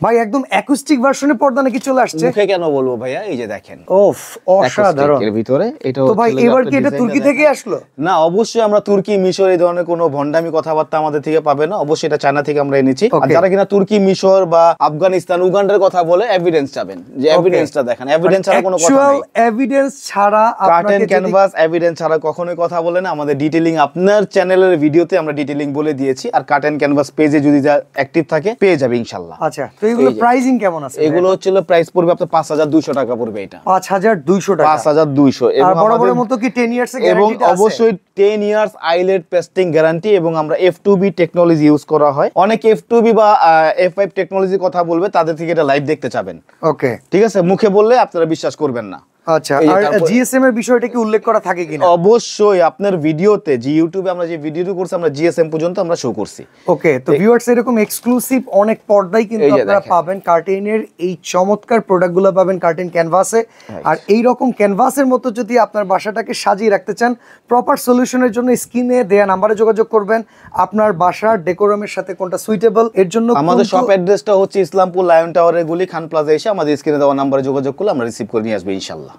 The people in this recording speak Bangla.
ভাই একদম অ্যাকুস্টিক ভার্সনের পর্দা নাকি চলে আসছে? মুখে কেন বলবো ভাইয়া, এই যে দেখেন ওফ অসাধারণ। এর ভিতরে এটা তো ভাই এবার কি এটা তুর্কি থেকে আসলো? না, অবশ্যই আমরা তুর্কি, মিশর এই ধরনের কোনো ভন্ডামি কথাবার্তা আমাদের থেকে পাবে না, অবশ্যই এটা চায়না থেকে আমরা এনেছি। আর যারা কিনা তুর্কি, মিশর বা আফগানিস্তান, উগান্ডার কথা বলে এভিডেন্স চাবেন, যে এভিডেন্সটা দেখেন, এভিডেন্স ছাড়া কোনো কথা নাই। এভিডেন্স ছাড়া কার্টেন ক্যানভাস এভিডেন্স ছাড়া কখনোই কথা বলে না। আমাদের ডিটেইলিং আপনার চ্যানেলের ভিডিওতে আমরা ডিটেইলিং বলে দিয়েছি, আর কার্টেন ক্যানভাস পেজে যদি যা অ্যাক্টিভ থাকে পেয়ে যাবে ইনশাআল্লাহ। আচ্ছা, তো এগুলো প্রাইসিং কেমন আছে? এগুলো হচ্ছে প্রাইস পড়বে আপনার 5200 টাকা পড়বে। এটা 5200 টাকা, 5200। এবং বড় বড় মতো কি 10 ইয়ার্স এর গ্যারান্টি আছে? এবং অবশ্যই 10 ইয়ার্স আইলেট পেস্টিং গ্যারান্টি, এবং আমরা F2B টেকনোলজি ইউজ করা হয়। অনেক F2B বা F5 টেকনোলজি কথা বলবে, তাদের থেকে এটা লাইভ দেখতে চাবেন। ওকে, ঠিক আছে, মুখে বললে আপনারা বিশ্বাস করবেন না। আচ্ছা, আর জিএসএম এর বিষয়টা কি উল্লেখ করা থাকে কিনা? অবশ্যই আপনার ভিডিওতে, যে ইউটিউবে আমরা যে ভিডিওটি করছি, আমরা জিএসএম পর্যন্ত আমরা শো করছি। ওকে, তো ভিউয়ার্স এরকম এক্সক্লুসিভ অনেক পর্দাই কিন্তু আপনারা পাবেন কার্টেনের, এই চমৎকার প্রোডাক্টগুলো পাবেন কার্টেন ক্যানভাসে। আর এই রকম ক্যানভাসের মতো যদি আপনার বাসাটাকে সাজিয়ে রাখতে চান, প্রপার সলিউশনের জন্য স্ক্রিনে দেয়া নম্বরে যোগাযোগ করবেন। আপনার বাসার ডেকোরামের সাথে কোনটা সুইটেবল, এর জন্য আমাদের শপ অ্যাড্রেসটা হচ্ছে ইসলামপুর লায়ন টাওয়ারের গুলি খান প্লাজা। এসে আমাদের স্ক্রিনে দেওয়া নম্বরে যোগাযোগ করলে আমরা রিসিভ করে নিয়ে আসবো ইনশাআল্লাহ।